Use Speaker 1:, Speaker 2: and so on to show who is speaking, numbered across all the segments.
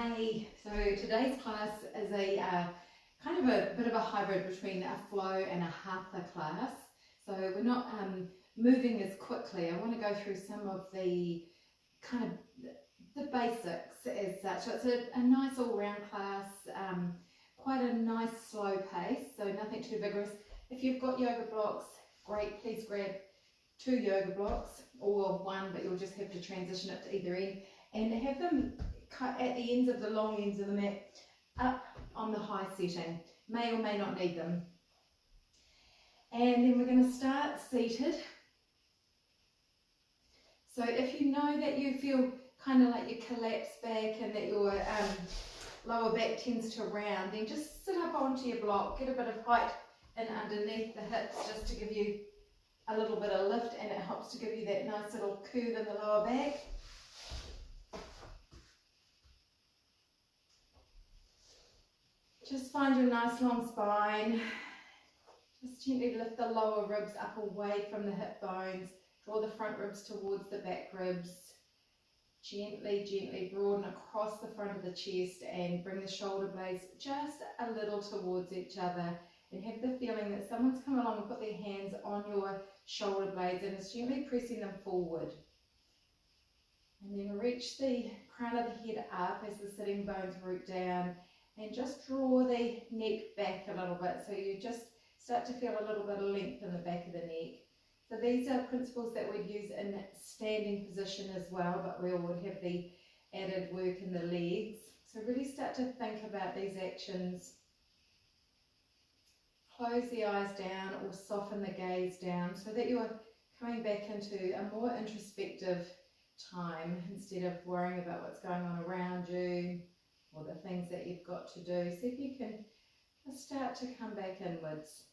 Speaker 1: Hey, so today's class is a kind of a bit of a hybrid between a flow and a hatha class. So we're not moving as quickly. I want to go through some of the kind of the basics as such. So it's a nice all-round class, quite a nice slow pace, so nothing too vigorous. If you've got yoga blocks, great, please grab 2 yoga blocks or 1, but you'll just have to transition it to either end and have them cut at the ends of the long ends of the mat up on the high setting. May or may not need them. And then we're going to start seated. So if you know that you feel kind of like you collapse back and that your lower back tends to round, then just sit up onto your block, get a bit of height and underneath the hips just to give you a little bit of lift, and it helps to give you that nice little curve in the lower back. Just find your nice long spine. Just gently lift the lower ribs up away from the hip bones. Draw the front ribs towards the back ribs. Gently, gently broaden across the front of the chest and bring the shoulder blades just a little towards each other. And have the feeling that someone's come along and put their hands on your shoulder blades and is gently pressing them forward. And then reach the crown of the head up as the sitting bones root down. And just draw the neck back a little bit, so you just start to feel a little bit of length in the back of the neck. So these are principles that we'd use in standing position as well, but we all would have the added work in the legs. So really start to think about these actions. Close the eyes down or soften the gaze down so that you're coming back into a more introspective time instead of worrying about what's going on around you or the things that you've got to do. See if you can start to come back inwards.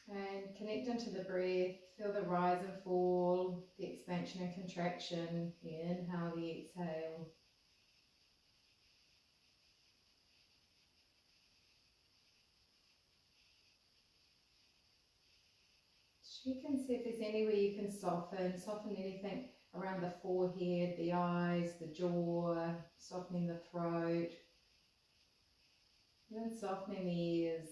Speaker 1: And connect into the breath. Feel the rise and fall, the expansion and contraction. The inhale, the exhale. Check and see if there's anywhere you can soften anything around the forehead, the eyes, the jaw, softening the throat, and then softening the ears.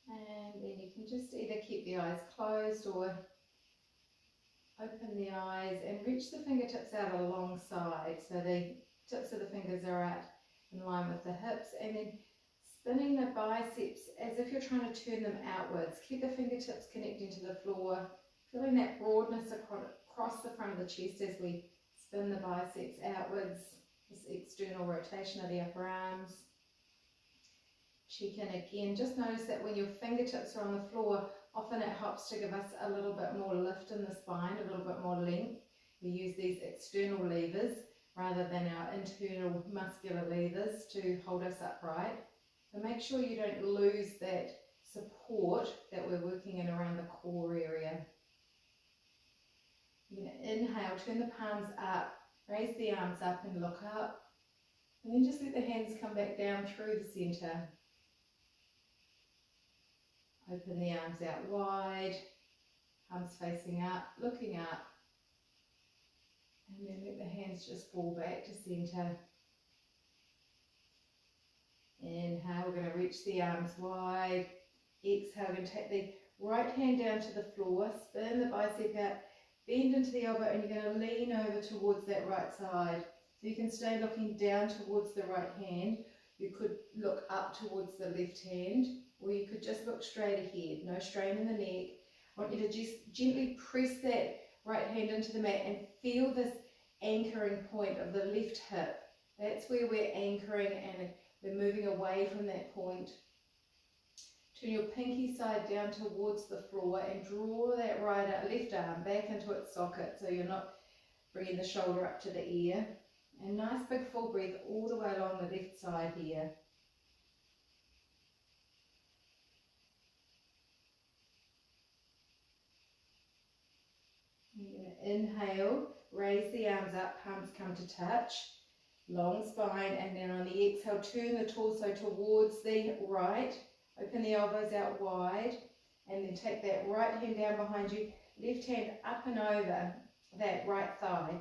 Speaker 1: And then you can just either keep the eyes closed or open the eyes and reach the fingertips out alongside, so the tips of the fingers are out in line with the hips, and then spinning the biceps as if you're trying to turn them outwards. Keep the fingertips connecting to the floor, feeling that broadness across the front of the chest as we spin the biceps outwards, this external rotation of the upper arms. Check in again. Just notice that when your fingertips are on the floor, often it helps to give us a little bit more lift in the spine, a little bit more length. We use these external levers rather than our internal muscular levers to hold us upright. So make sure you don't lose that support that we're working in around the core area. You're going to inhale, turn the palms up, raise the arms up and look up. And then just let the hands come back down through the centre. Open the arms out wide, palms facing up, looking up. And then let the hands just fall back to centre. Inhale, we're going to reach the arms wide. Exhale, we're going to take the right hand down to the floor, spin the bicep out, bend into the elbow, and you're going to lean over towards that right side. So you can stay looking down towards the right hand. You could look up towards the left hand, or you could just look straight ahead, no strain in the neck. I want you to just gently press that right hand into the mat and feel this anchoring point of the left hip. That's where we're anchoring and we're moving away from that point. Turn your pinky side down towards the floor and draw that left arm back into its socket so you're not bringing the shoulder up to the ear. And nice big full breath all the way along the left side here. You're going to inhale, raise the arms up, palms come to touch. Long spine, and then on the exhale, turn the torso towards the right, Open the elbows out wide, and then take that right hand down behind you, left hand up and over that right thigh.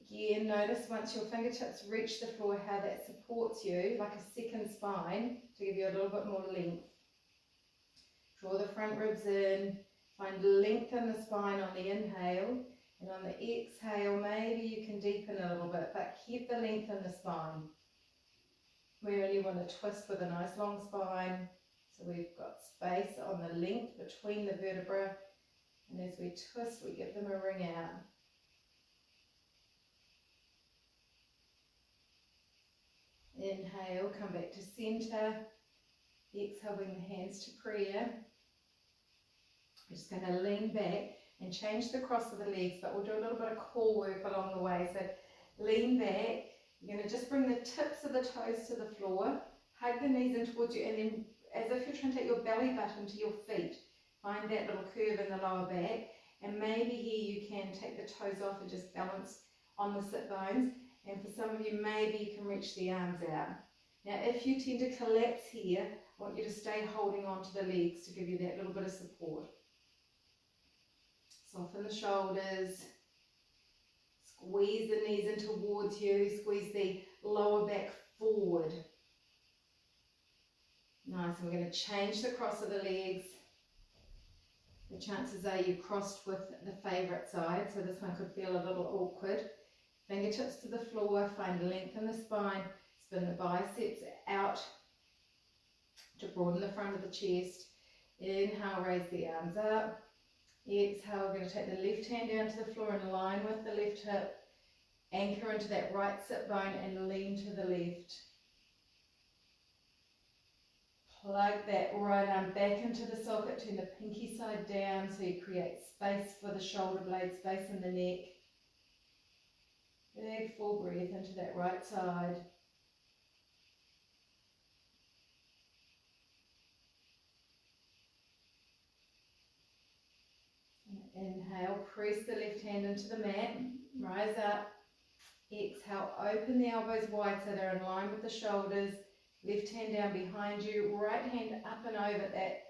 Speaker 1: Again, notice once your fingertips reach the floor how that supports you like a second spine to give you a little bit more length. Draw the front ribs in, find length in the spine on the inhale, and on the exhale maybe you can deepen a little bit, but keep the length in the spine. We only want to twist with a nice long spine, so we've got space on the length between the vertebrae, and as we twist we give them a ring out. Inhale, come back to centre. Exhale, bring the hands to prayer. We're just going to lean back and change the cross of the legs, but we'll do a little bit of core work along the way. So lean back. You're going to just bring the tips of the toes to the floor, hug the knees in towards you, and then as if you're trying to take your belly button to your feet. Find that little curve in the lower back, and maybe here you can take the toes off and just balance on the sit bones. And for some of you, maybe you can reach the arms out. Now, if you tend to collapse here, I want you to stay holding on to the legs to give you that little bit of support. Soften the shoulders. Squeeze the knees in towards you. Squeeze the lower back forward. Nice. And we're going to change the cross of the legs. The chances are you crossed with the favourite side, so this one could feel a little awkward. Fingertips to the floor, find length in the spine, spin the biceps out to broaden the front of the chest. Inhale, raise the arms up. Exhale, we're going to take the left hand down to the floor in line with the left hip. Anchor into that right sit bone and lean to the left. Plug that right arm back into the socket, turn the pinky side down so you create space for the shoulder blade, space in the neck. Big full breath into that right side. Inhale, press the left hand into the mat, rise up. Exhale, open the elbows wide so they're in line with the shoulders. Left hand down behind you, right hand up and over that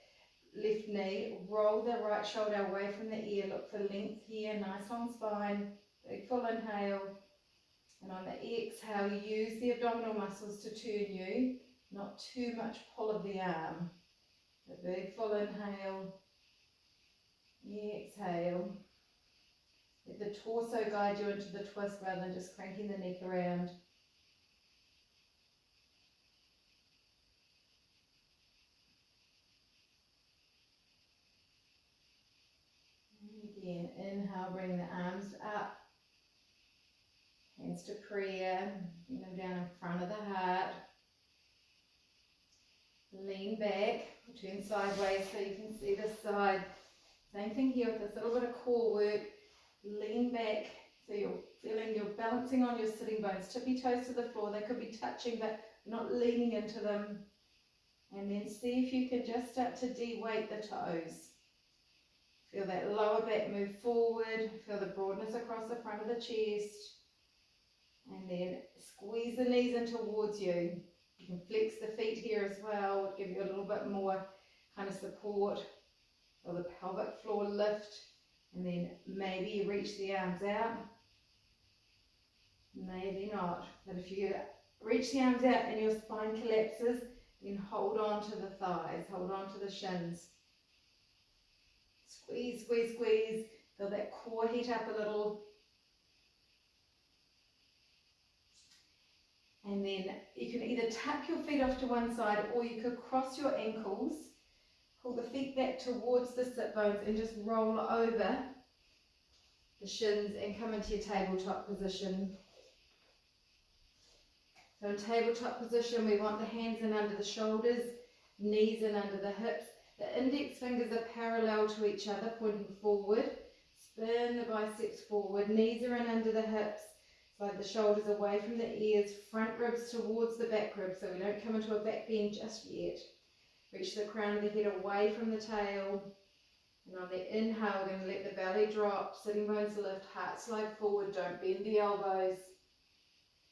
Speaker 1: left knee. Roll the right shoulder away from the ear, look for length here, nice long spine. Big full inhale. And on the exhale, use the abdominal muscles to turn you, not too much pull of the arm. A big full inhale. Exhale. Let the torso guide you into the twist rather than just cranking the neck around. And again, inhale, bring the arms up. Hands to prayer, bring them down in front of the heart. Lean back, turn sideways so you can see this side. Same thing here with this little bit of core work. Lean back so you're feeling you're balancing on your sitting bones. Tippy toes to the floor, they could be touching but not leaning into them. And then see if you can just start to de-weight the toes. Feel that lower back move forward, feel the broadness across the front of the chest. And then squeeze the knees in towards you. You can flex the feet here as well, give you a little bit more kind of support. Feel the pelvic floor lift. And then maybe you reach the arms out. Maybe not. But if you reach the arms out and your spine collapses, then hold on to the thighs, hold on to the shins. Squeeze, squeeze, squeeze. Feel that core heat up a little. And then you can either tuck your feet off to one side or you could cross your ankles, pull the feet back towards the sit bones and just roll over the shins and come into your tabletop position. So in tabletop position, we want the hands in under the shoulders, knees in under the hips. The index fingers are parallel to each other, pointing forward. Spin the biceps forward, knees are in under the hips. Slide the shoulders away from the ears, front ribs towards the back ribs so we don't come into a back bend just yet. Reach the crown of the head away from the tail. And on the inhale, we're going to let the belly drop, sitting bones lift, heart slide forward, don't bend the elbows.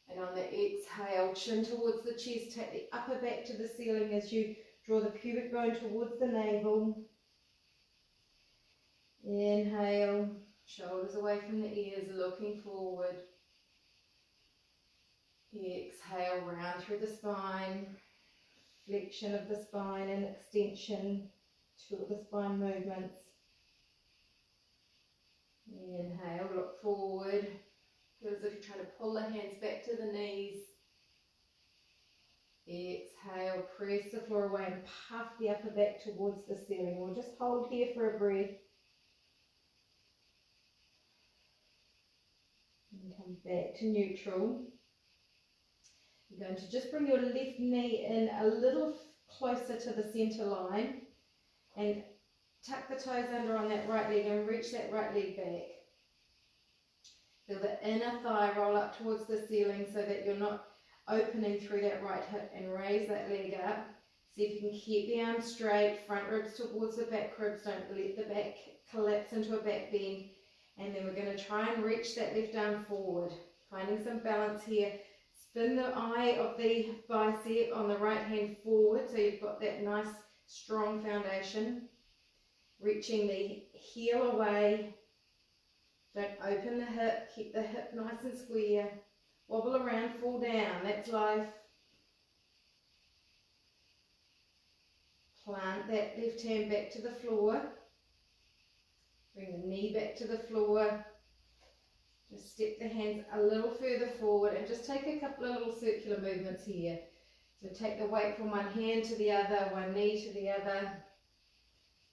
Speaker 1: And on the exhale, chin towards the chest, take the upper back to the ceiling as you Draw the pubic bone towards the navel. Inhale, shoulders away from the ears, looking forward. Exhale, round through the spine, flexion of the spine and extension, two of the spine movements. Inhale, look forward. Feel as if you're trying to pull the hands back to the knees. Exhale, press the floor away and puff the upper back towards the ceiling. We'll just hold here for a breath. And come back to neutral. You're going to just bring your left knee in a little closer to the centre line and tuck the toes under on that right leg and reach that right leg back. Feel the inner thigh roll up towards the ceiling so that you're not opening through that right hip, and raise that leg up. See if you can keep the arms straight, front ribs towards the back ribs, don't let the back collapse into a back bend. And then we're going to try and reach that left arm forward, finding some balance here. Spin the eye of the bicep on the right hand forward so you've got that nice strong foundation. Reaching the heel away. Don't open the hip, keep the hip nice and square. Wobble around, fall down, that's life. Plant that left hand back to the floor. Bring the knee back to the floor. Just step the hands a little further forward and just take a couple of little circular movements here. So take the weight from one hand to the other, one knee to the other.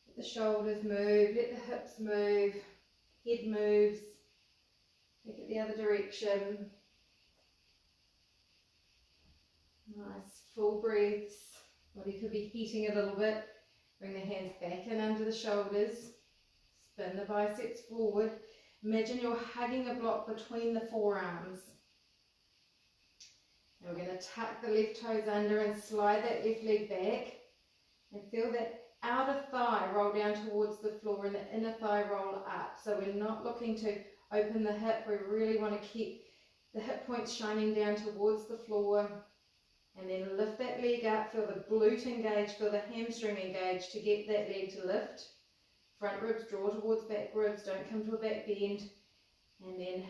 Speaker 1: Let the shoulders move, let the hips move, head moves. Take it the other direction. Nice full breaths. Body could be heating a little bit. Bring the hands back in under the shoulders. Spin the biceps forward. Imagine you're hugging a block between the forearms. And we're going to tuck the left toes under and slide that left leg back. And feel that outer thigh roll down towards the floor and the inner thigh roll up. So we're not looking to open the hip. We really want to keep the hip points shining down towards the floor. And then lift that leg up. Feel the glute engage, feel the hamstring engage to get that leg to lift. Front ribs draw towards back ribs, don't come to a back bend. And then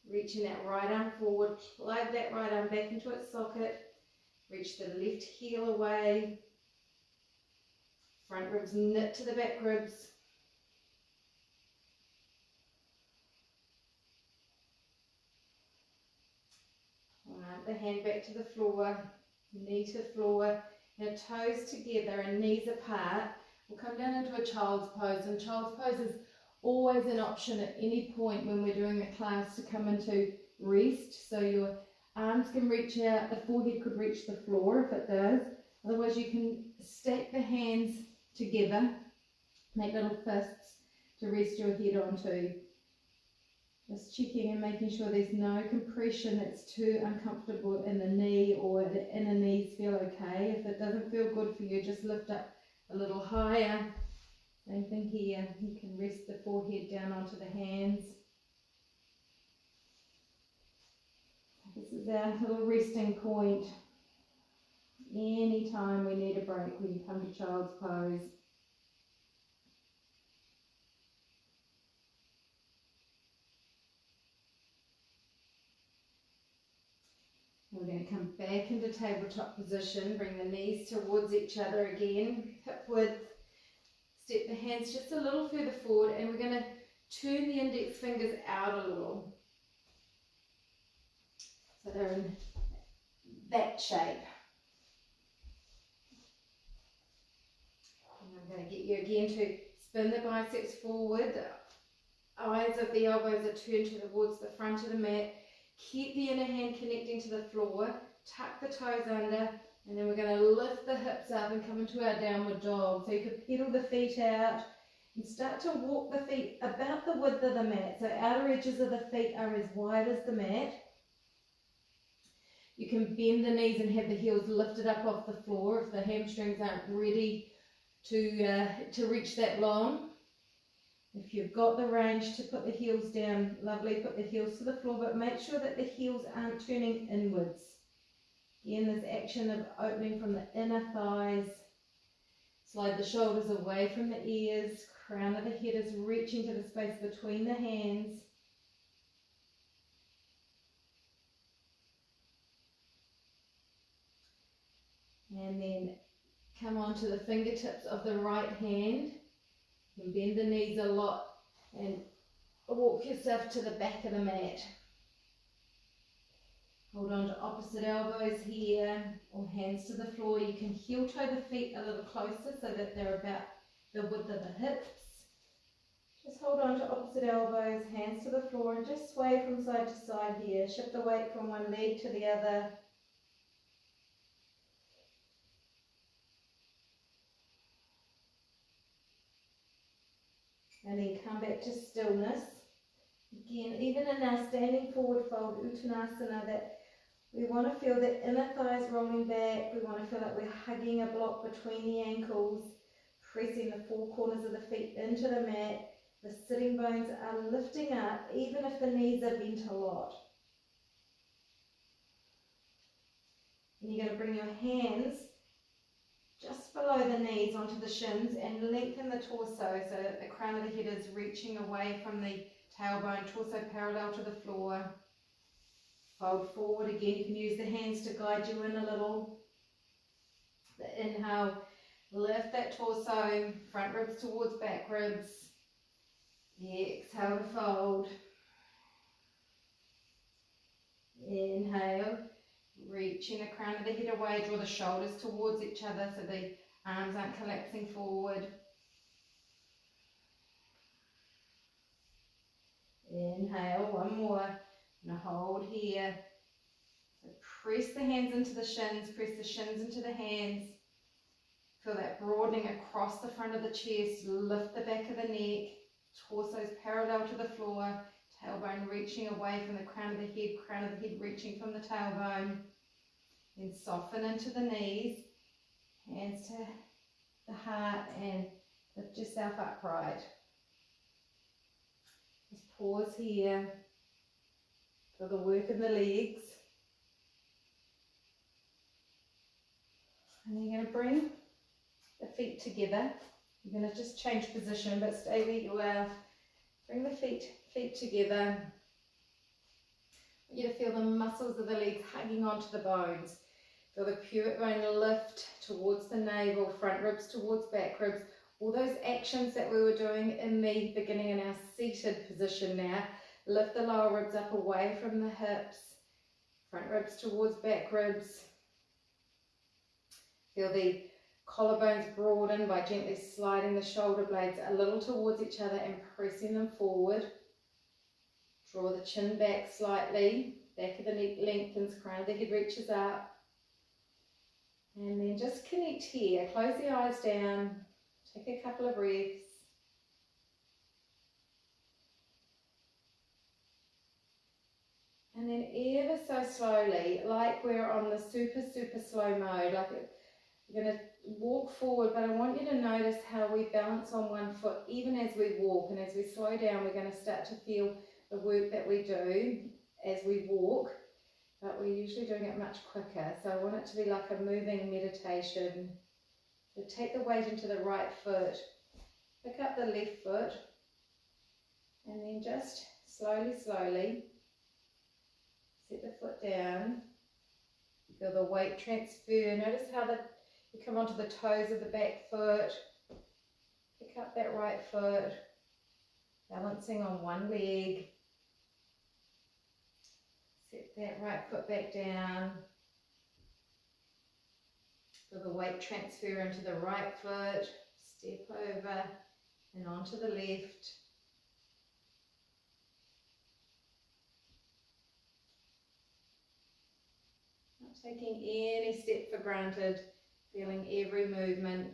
Speaker 1: reaching that right arm forward, plug that right arm back into its socket. Reach the left heel away. Front ribs knit to the back ribs. Plant the hand back to the floor, knee to floor. Now toes together and knees apart. We'll come down into a child's pose, and child's pose is always an option at any point when we're doing a class to come into rest. So your arms can reach out, the forehead could reach the floor if it does. Otherwise you can stack the hands together, make little fists to rest your head onto. Just checking and making sure there's no compression that's too uncomfortable in the knee, or the inner knees feel okay. If it doesn't feel good for you, just lift up a little higher. Same thing here. You can rest the forehead down onto the hands. This is our little resting point. Anytime we need a break when you come to child's pose. We're going to come back into tabletop position, bring the knees towards each other again, hip width, step the hands just a little further forward, and we're going to turn the index fingers out a little. So they're in that shape. And I'm going to get you again to spin the biceps forward, the eyes of the elbows are turned towards the front of the mat. Keep the inner hand connecting to the floor, tuck the toes under, and then we're going to lift the hips up and come into our downward dog. So you could pedal the feet out and start to walk the feet about the width of the mat. So outer edges of the feet are as wide as the mat. You can bend the knees and have the heels lifted up off the floor if the hamstrings aren't ready to reach that long. If you've got the range to put the heels down, lovely, put the heels to the floor, but make sure that the heels aren't turning inwards. Again, this action of opening from the inner thighs Slide the shoulders away from the ears, crown of the head is reaching to the space between the hands. And then come onto the fingertips of the right hand. And bend the knees a lot and walk yourself to the back of the mat. Hold on to opposite elbows here, or hands to the floor. You can heel toe the feet a little closer so that they're about the width of the hips. Just hold on to opposite elbows, hands to the floor, and just sway from side to side here. Shift the weight from one leg to the other. And then come back to stillness. Again, even in our standing forward fold, Uttanasana, that we want to feel the inner thighs rolling back. We want to feel like we're hugging a block between the ankles, pressing the four corners of the feet into the mat. The sitting bones are lifting up, even if the knees are bent a lot. And you're going to bring your hands just below the knees onto the shins and lengthen the torso so that the crown of the head is reaching away from the tailbone, torso parallel to the floor. Fold forward again. You can use the hands to guide you in a little. The inhale, lift that torso, front ribs towards back ribs. Exhale to fold. Inhale, reaching the crown of the head away, draw the shoulders towards each other so the arms aren't collapsing forward. Inhale, one more. Now hold here. So press the hands into the shins, press the shins into the hands. Feel that broadening across the front of the chest, lift the back of the neck, torso's parallel to the floor, tailbone reaching away from the crown of the head reaching from the tailbone. Then soften into the knees, hands to the heart, and lift yourself upright. Just pause here. For the work in the legs. And you're going to bring the feet together. You're going to just change position, but stay where you are. Bring the feet together. I want you to feel the muscles of the legs hugging onto the bones. Feel the pivot bone lift towards the navel, front ribs towards back ribs. All those actions that we were doing in the beginning in our seated position now. Lift the lower ribs up away from the hips, front ribs towards back ribs. Feel the collarbones broaden by gently sliding the shoulder blades a little towards each other and pressing them forward. Draw the chin back slightly, back of the neck lengthens, crown of the head reaches up. And then just connect here, close the eyes down, take a couple of breaths. And then ever so slowly, like we're on the super slow mode, like we're going to walk forward, but I want you to notice how we balance on one foot even as we walk. And as we slow down, we're going to start to feel the work that we do as we walk, but we're usually doing it much quicker. So I want it to be like a moving meditation. So take the weight into the right foot, pick up the left foot, and then just slowly set the foot down. Feel the weight transfer. Notice how you come onto the toes of the back foot. Pick up that right foot, balancing on one leg. Set that right foot back down. Feel the weight transfer into the right foot. Step over and onto the left. Taking any step for granted, feeling every movement.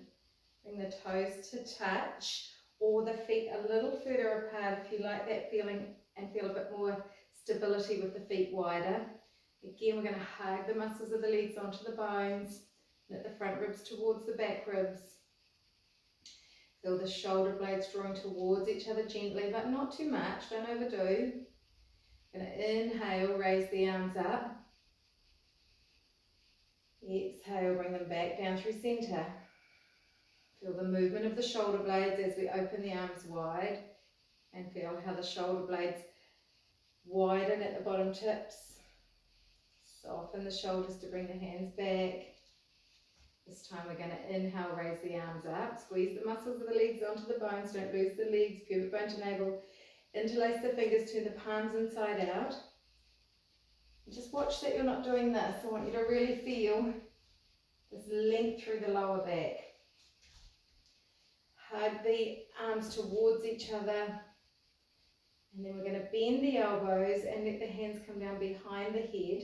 Speaker 1: Bring the toes to touch or the feet a little further apart if you like that feeling and feel a bit more stability with the feet wider. Again, we're going to hug the muscles of the legs onto the bones, knit the front ribs towards the back ribs. Feel the shoulder blades drawing towards each other gently, but not too much, don't overdo. Going to inhale, raise the arms up. Exhale, bring them back down through centre. Feel movement of the shoulder blades as we open the arms wide, and feel how the shoulder blades widen at the bottom tips. Soften the shoulders to bring the hands back. This time we're going to inhale, raise the arms up, squeeze the muscles of the legs onto the bones, don't lose the legs, pivot bone to navel, interlace the fingers, turn the palms inside out. Just watch that you're not doing this. I want you to really feel this length through the lower back. Hug the arms towards each other, and then we're going to bend the elbows and let the hands come down behind the head.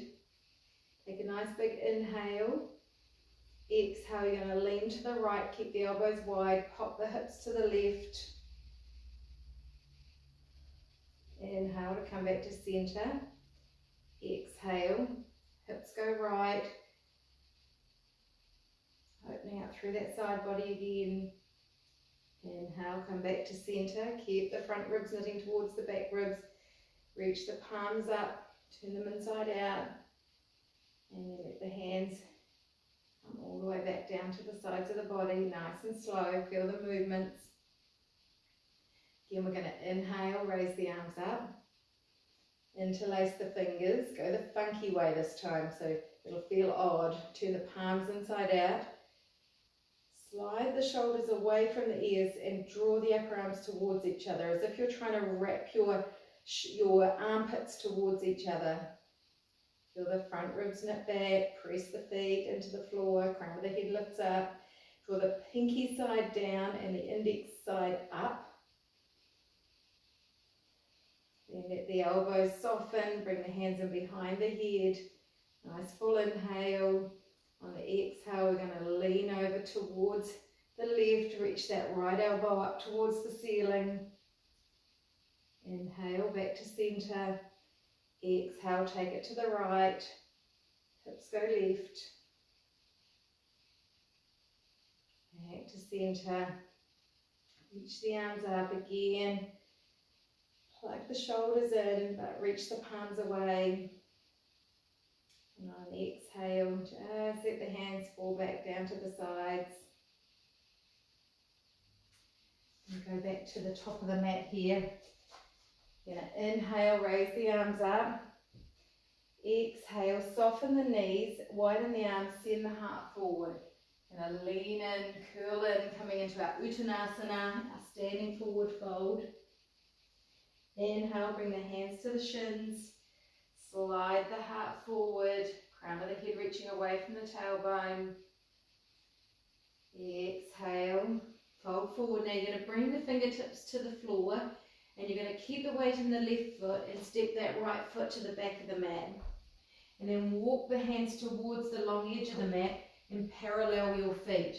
Speaker 1: Take a nice big inhale. Exhale, you're going to lean to the right, keep the elbows wide, pop the hips to the left. Inhale to come back to centre. Exhale, hips go right. Opening up through that side body again. Inhale, come back to centre. Keep the front ribs knitting towards the back ribs. Reach the palms up, turn them inside out. And then let the hands come all the way back down to the sides of the body, nice and slow, feel the movements. Again, we're going to inhale, raise the arms up, interlace the fingers, go the funky way this time, so it'll feel odd. Turn the palms inside out, slide the shoulders away from the ears and draw the upper arms towards each other, as if you're trying to wrap your armpits towards each other. Feel the front ribs knit back, press the feet into the floor, crown of the head lifts up, draw the pinky side down and the index side up. Then let the elbows soften, bring the hands in behind the head. Nice full inhale. On the exhale, we're going to lean over towards the left, reach that right elbow up towards the ceiling. Inhale, back to centre. Exhale, take it to the right, hips go left, back to centre, reach the arms up again, plug the shoulders in but reach the palms away, and on the exhale, just let the hands fall back down to the sides, and go back to the top of the mat here. You're going to inhale, raise the arms up. Exhale, soften the knees, widen the arms, send the heart forward. Going to lean in, curl in, coming into our Uttanasana, our standing forward fold. Inhale, bring the hands to the shins. Slide the heart forward, crown of the head reaching away from the tailbone. Exhale, fold forward. Now you're going to bring the fingertips to the floor. And you're going to keep the weight in the left foot and step that right foot to the back of the mat. And then walk the hands towards the long edge of the mat and parallel your feet.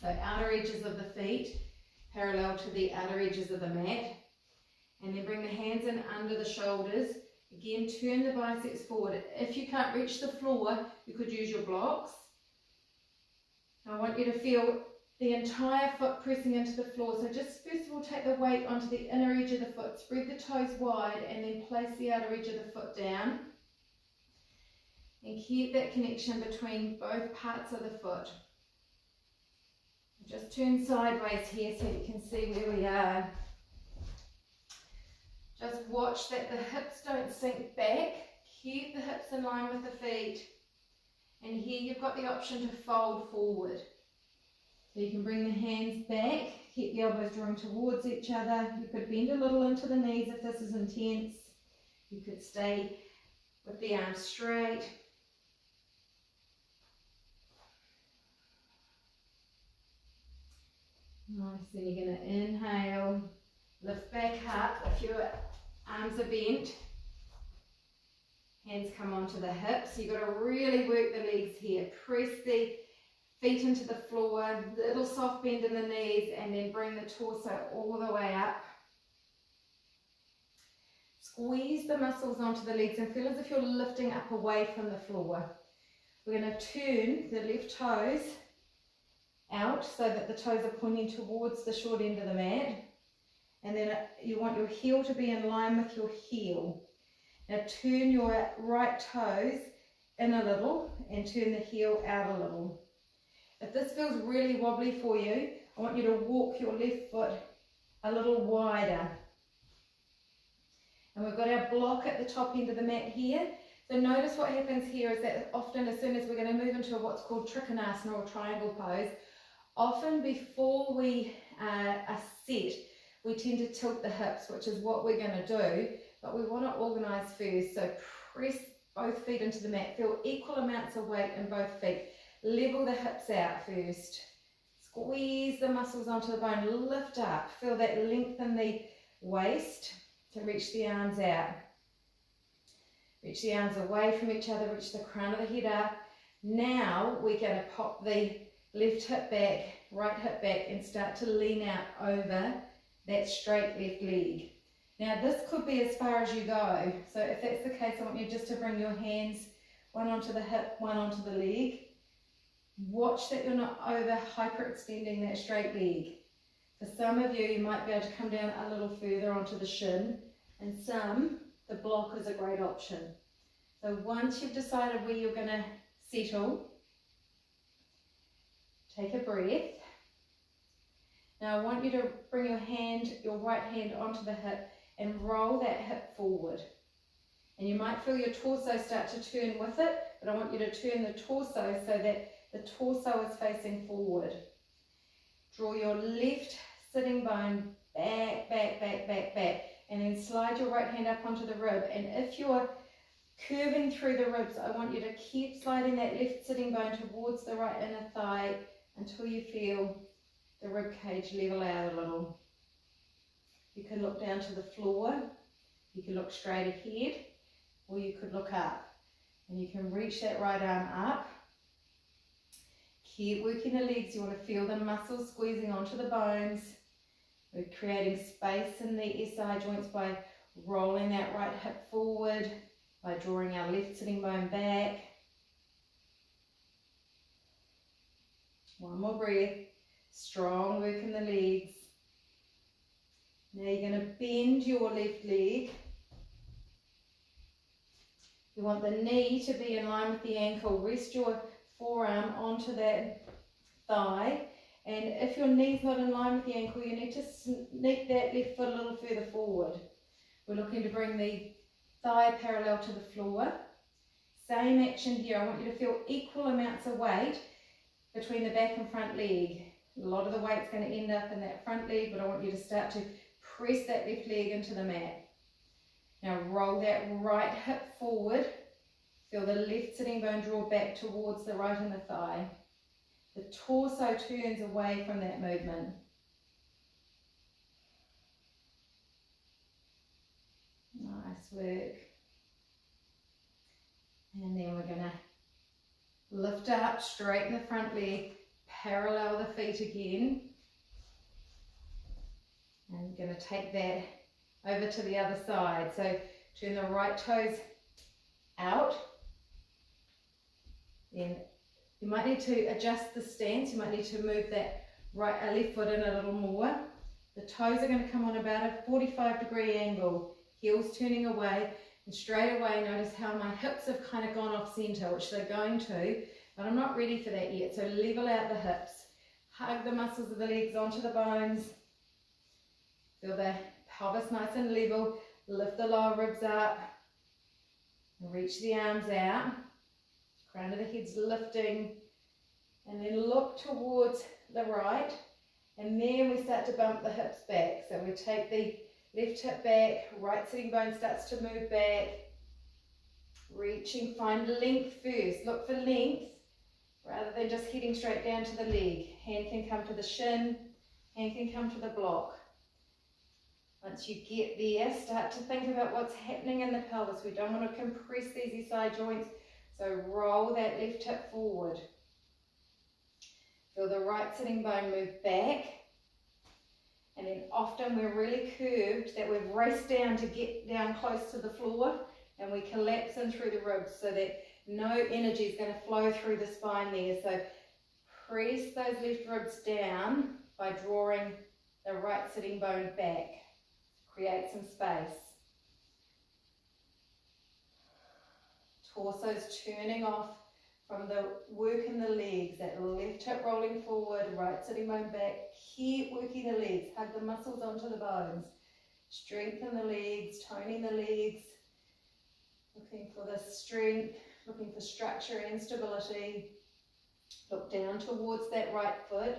Speaker 1: So outer edges of the feet parallel to the outer edges of the mat. And then bring the hands in under the shoulders. Again, turn the biceps forward. If you can't reach the floor, you could use your blocks. I want you to feel the entire foot pressing into the floor. So just first of all, take the weight onto the inner edge of the foot, spread the toes wide, and then place the outer edge of the foot down. And keep that connection between both parts of the foot. Just turn sideways here so you can see where we are. Just watch that the hips don't sink back. Keep the hips in line with the feet. And here you've got the option to fold forward. So you can bring the hands back, keep the elbows drawing towards each other. You could bend a little into the knees if this is intense. You could stay with the arms straight. Nice, then you're going to inhale, lift back up. If your arms are bent, hands come onto the hips. You've got to really work the legs here. Press the feet into the floor, little soft bend in the knees, and then bring the torso all the way up. Squeeze the muscles onto the legs and feel as if you're lifting up away from the floor. We're going to turn the left toes out so that the toes are pointing towards the short end of the mat. And then you want your heel to be in line with your heel. Now turn your right toes in a little and turn the heel out a little. If this feels really wobbly for you, I want you to walk your left foot a little wider. And we've got our block at the top end of the mat here. So notice what happens here is that often as soon as we're going to move into what's called trikonasana or triangle pose, often before we are set, we tend to tilt the hips, which is what we're going to do, but we want to organise first. So press both feet into the mat, feel equal amounts of weight in both feet. Level the hips out first. Squeeze the muscles onto the bone, lift up, feel that length in the waist to reach the arms out. Reach the arms away from each other, reach the crown of the head up. Now we're going to pop the left hip back, right hip back, and start to lean out over that straight left leg. Now this could be as far as you go. So if that's the case, I want you just to bring your hands one onto the hip, one onto the leg. Watch that you're not over hyperextending that straight leg. For some of you, you might be able to come down a little further onto the shin, and some, the block is a great option. So once you've decided where you're going to settle, take a breath. Now I want you to bring your right hand onto the hip and roll that hip forward. And you might feel your torso start to turn with it, but I want you to turn the torso so that the torso is facing forward. Draw your left sitting bone back, back, back, back, back, and then slide your right hand up onto the rib. And if you're curving through the ribs, I want you to keep sliding that left sitting bone towards the right inner thigh until you feel the rib cage level out a little. You can look down to the floor, you can look straight ahead, or you could look up. And you can reach that right arm up. Keep working the legs. You want to feel the muscles squeezing onto the bones. We're creating space in the SI joints by rolling that right hip forward, by drawing our left sitting bone back. One more breath. Strong work in the legs. Now you're going to bend your left leg. You want the knee to be in line with the ankle. Rest your forearm onto that thigh, and if your knee's not in line with the ankle, you need to sneak that left foot a little further forward. We're looking to bring the thigh parallel to the floor. Same action here. I want you to feel equal amounts of weight between the back and front leg. A lot of the weight's going to end up in that front leg, but I want you to start to press that left leg into the mat. Now roll that right hip forward. Feel the left sitting bone draw back towards the right inner thigh. The torso turns away from that movement. Nice work. And then we're going to lift up, straighten the front leg, parallel the feet again. And we're going to take that over to the other side. So turn the right toes out. Then you might need to adjust the stance. You might need to move that left foot in a little more. The toes are going to come on about a 45-degree angle. Heels turning away, and straight away notice how my hips have kind of gone off center, which they're going to, but I'm not ready for that yet. So level out the hips. Hug the muscles of the legs onto the bones. Feel the pelvis nice and level. Lift the lower ribs up. Reach the arms out. Crown of the head's lifting, and then look towards the right, and then we start to bump the hips back. So we take the left hip back, right sitting bone starts to move back, reaching, find length first. Look for length rather than just heading straight down to the leg. Hand can come to the shin, hand can come to the block. Once you get there, start to think about what's happening in the pelvis. We don't want to compress these SI joints. So roll that left hip forward. Feel the right sitting bone move back. And then often we're really curved that we've raced down to get down close to the floor, and we collapse in through the ribs so that no energy is going to flow through the spine there. So press those left ribs down by drawing the right sitting bone back. Create some space. Torso's turning off from the work in the legs, that left hip rolling forward, right sitting bone back, keep working the legs, hug the muscles onto the bones, strengthen the legs, toning the legs, looking for the strength, looking for structure and stability. Look down towards that right foot,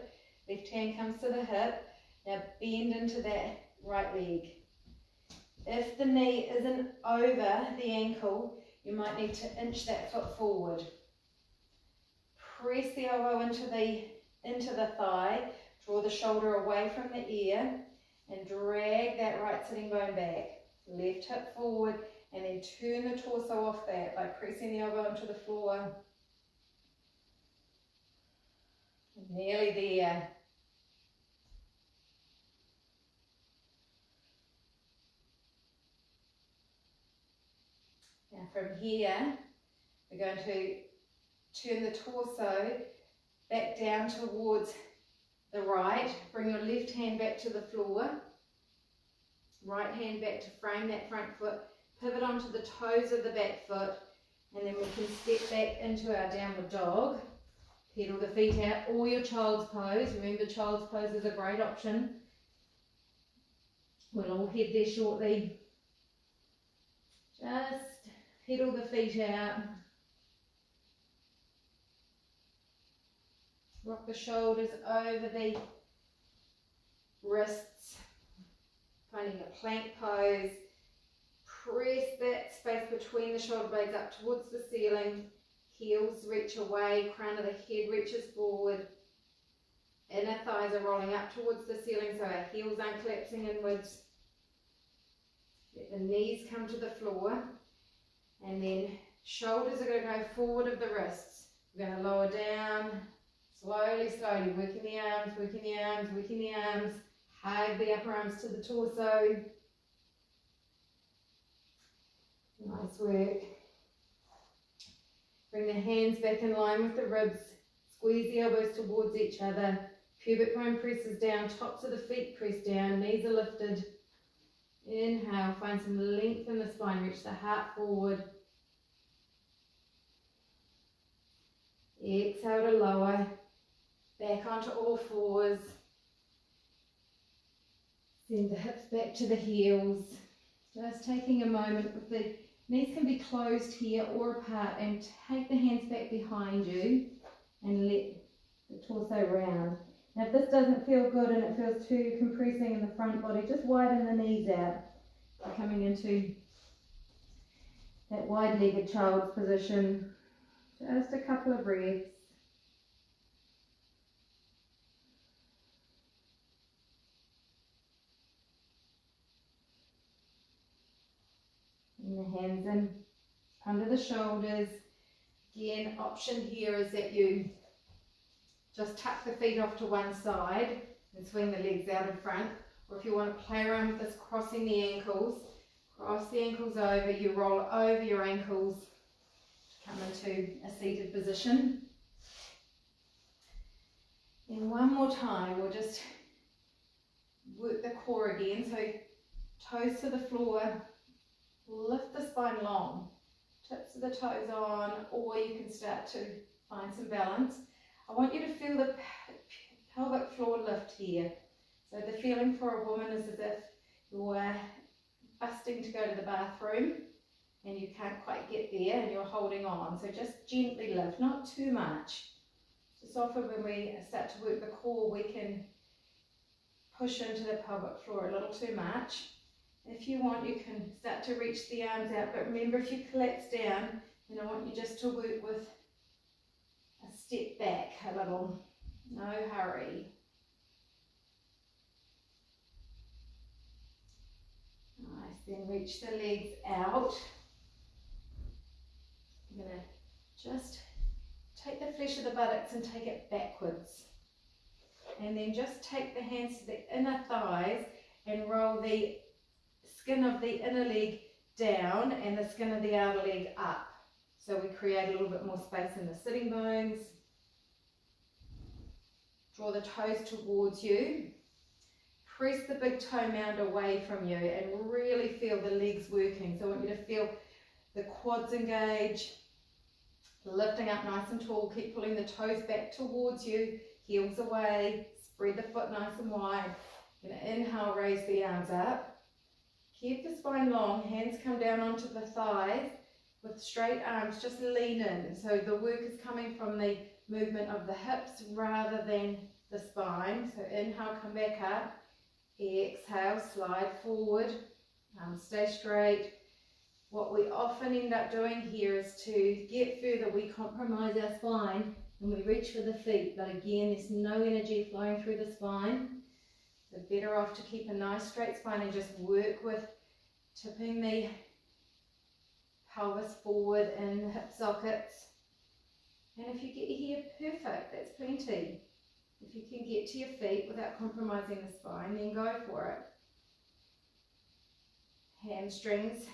Speaker 1: left hand comes to the hip, now bend into that right leg. If the knee isn't over the ankle, you might need to inch that foot forward. Press the elbow into the thigh, draw the shoulder away from the ear, and drag that right sitting bone back. Left hip forward, and then turn the torso off that by pressing the elbow into the floor. Nearly there. Now from here, we're going to turn the torso back down towards the right. Bring your left hand back to the floor. Right hand back to frame that front foot. Pivot onto the toes of the back foot. And then we can step back into our downward dog. Pedal the feet out, or your child's pose. Remember, child's pose is a great option. We'll all head there shortly. Just pedal the feet out. Rock the shoulders over the wrists. Finding a plank pose. Press that space between the shoulder blades up towards the ceiling. Heels reach away, crown of the head reaches forward. Inner thighs are rolling up towards the ceiling, so our heels aren't collapsing inwards. Let the knees come to the floor. And then shoulders are going to go forward of the wrists. We're going to lower down, slowly, slowly, working the arms, working the arms, working the arms. Hug the upper arms to the torso. Nice work. Bring the hands back in line with the ribs. Squeeze the elbows towards each other. Pubic bone presses down, tops of the feet press down, knees are lifted. Inhale, find some length in the spine, reach the heart forward. Exhale to lower, back onto all fours. Send the hips back to the heels. Just taking a moment with the knees can be closed here or apart, and take the hands back behind you and let the torso round. Now if this doesn't feel good and it feels too compressing in the front body, just widen the knees out. We're coming into that wide-legged child's position. Just a couple of breaths. And the hands in under the shoulders. Again, option here is that you just tuck the feet off to one side and swing the legs out in front. Or if you want to play around with this, crossing the ankles, cross the ankles over, you roll over your ankles to come into a seated position. And one more time, we'll just work the core again. So toes to the floor. Lift the spine long, tips of the toes on, or you can start to find some balance. I want you to feel the pelvic floor lift here. So the feeling for a woman is as if you're busting to go to the bathroom and you can't quite get there and you're holding on. So just gently lift, not too much. Just often when we start to work the core, we can push into the pelvic floor a little too much. If you want, you can start to reach the arms out, but remember, if you collapse down, then I want you just to work with a step back a little, no hurry. Nice, then reach the legs out. I'm going to just take the flesh of the buttocks and take it backwards. And then just take the hands to the inner thighs and roll the skin of the inner leg down and the skin of the outer leg up. So we create a little bit more space in the sitting bones. Draw the toes towards you. Press the big toe mound away from you and really feel the legs working. So I want you to feel the quads engage, Lifting up nice and tall, keep pulling the toes back towards you, heels away, spread the foot nice and wide. You're going to inhale, raise the arms up. Keep the spine long, hands come down onto the thighs with straight arms, just lean in. So the work is coming from the movement of the hips rather than the spine. So inhale, come back up. Exhale, slide forward, stay straight. What we often end up doing here is to get further, we compromise our spine and we reach for the feet, but again there's no energy flowing through the spine. So better off to keep a nice straight spine and just work with tipping the pelvis forward in the hip sockets. And if you get here, perfect, that's plenty. If you can get to your feet without compromising the spine, then go for it. Hamstrings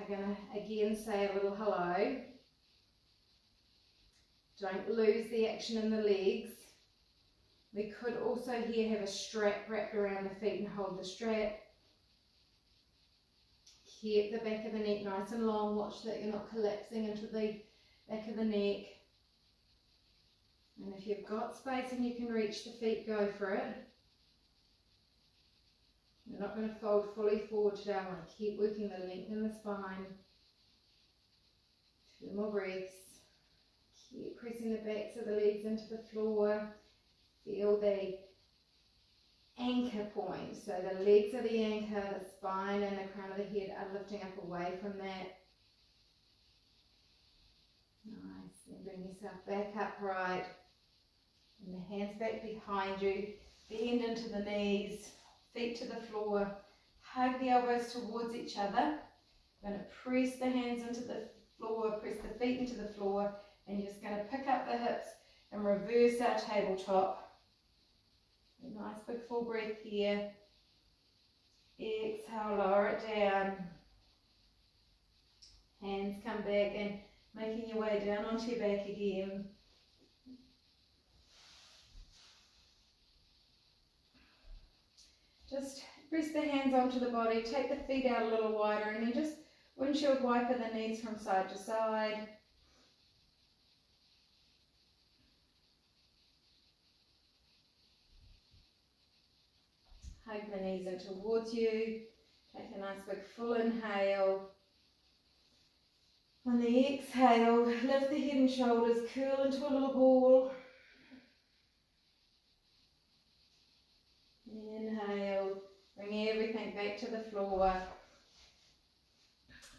Speaker 1: are going to again say a little hello. Don't lose the action in the legs. We could also here have a strap wrapped around the feet and hold the strap. Keep the back of the neck nice and long. Watch that you're not collapsing into the back of the neck. And if you've got space and you can reach the feet, go for it. You're not going to fold fully forward today. I want to keep working the length in the spine. 2 more breaths. Keep pressing the backs of the legs into the floor. Feel the anchor point. So the legs are the anchor, the spine and the crown of the head are lifting up away from that. Nice. Then bring yourself back upright. And the hands back behind you. Bend into the knees. Feet to the floor. Hug the elbows towards each other. We're going to press the hands into the floor, press the feet into the floor, and you're just going to pick up the hips and reverse our tabletop. A nice big full breath here. Exhale, lower it down. Hands come back and making your way down onto your back again. Just press the hands onto the body, take the feet out a little wider, and then just windshield wiper the knees from side to side. Hug the knees in towards you. Take a nice big full inhale. On the exhale, lift the head and shoulders, curl into a little ball. Inhale, bring everything back to the floor.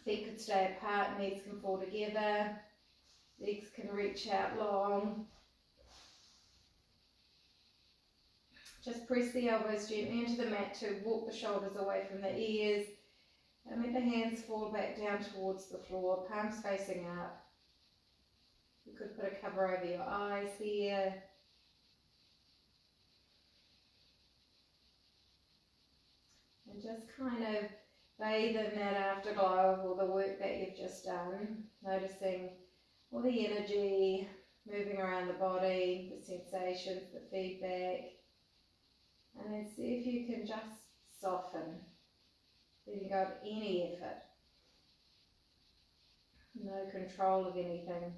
Speaker 1: Feet could stay apart, knees can fall together. Legs can reach out long. Just press the elbows gently into the mat to walk the shoulders away from the ears. And let the hands fall back down towards the floor, palms facing up. You could put a cover over your eyes here. And just kind of bathe in that afterglow of all the work that you've just done. Noticing all the energy moving around the body, the sensations, the feedback. And then see if you can just soften, letting go of any effort. No control of anything.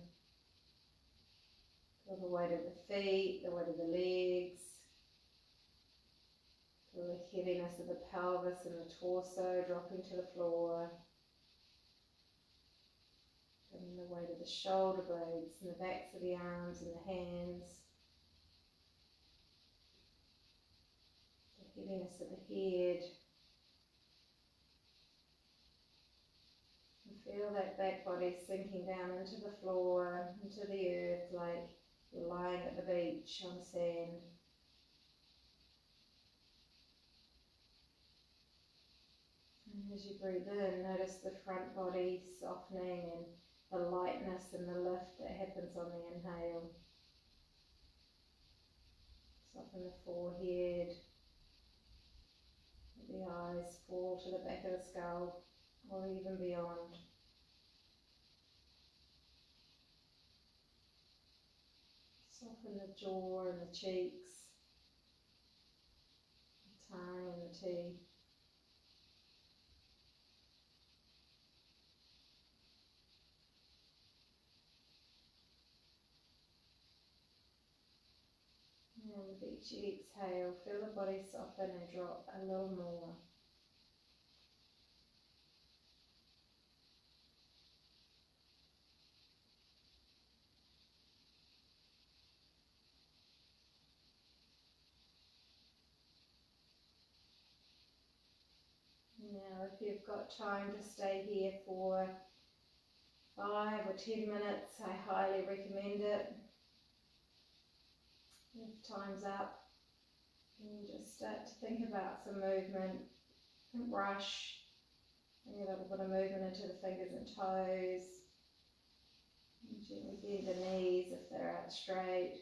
Speaker 1: Feel the weight of the feet, the weight of the legs. Feel the heaviness of the pelvis and the torso dropping to the floor. Feeling the weight of the shoulder blades and the backs of the arms and the hands. The heaviness of the head. And feel that back body sinking down into the floor, into the earth, like you're lying at the beach on sand. And as you breathe in, notice the front body softening and the lightness and the lift that happens on the inhale. Soften the forehead. Let the eyes fall to the back of the skull or even beyond. Soften the jaw and the cheeks, the tongue and the teeth. With each exhale, feel the body soften and drop a little more. Now, if you've got time to stay here for 5 or 10 minutes, I highly recommend it. If time's up, and just start to think about some movement. Don't rush. Bring a little bit of movement into the fingers and toes. And gently bend the knees if they're out straight.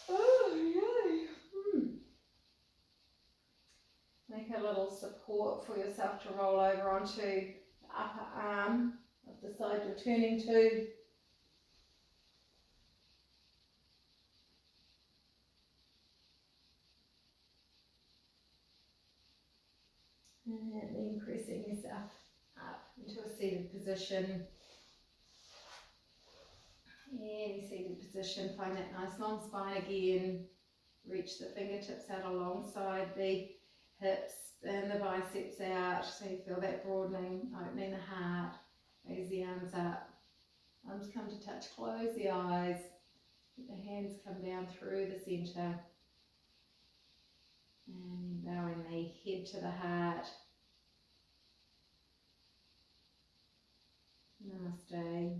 Speaker 1: Oh, yay! Make a little support for yourself to roll over onto the upper arm of the side you're turning to. And then pressing yourself up into a seated position. Any seated position, find that nice long spine again. Reach the fingertips out alongside the hips and the biceps out, so you feel that broadening, opening the heart. Raise the arms up. Arms come to touch, close the eyes. Let the hands come down through the centre. And bowing the head to the heart. Namaste.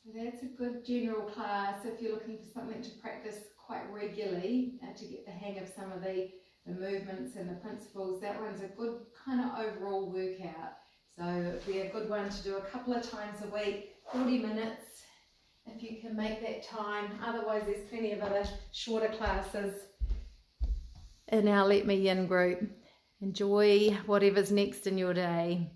Speaker 1: So that's a good general class if you're looking for something to practice quite regularly to get the hang of some of the movements and the principles. That one's a good kind of overall workout. So it would be a good one to do a couple of times a week, 40 minutes if you can make that time. Otherwise there's plenty of other shorter classes in our Let Me In group. Enjoy whatever's next in your day.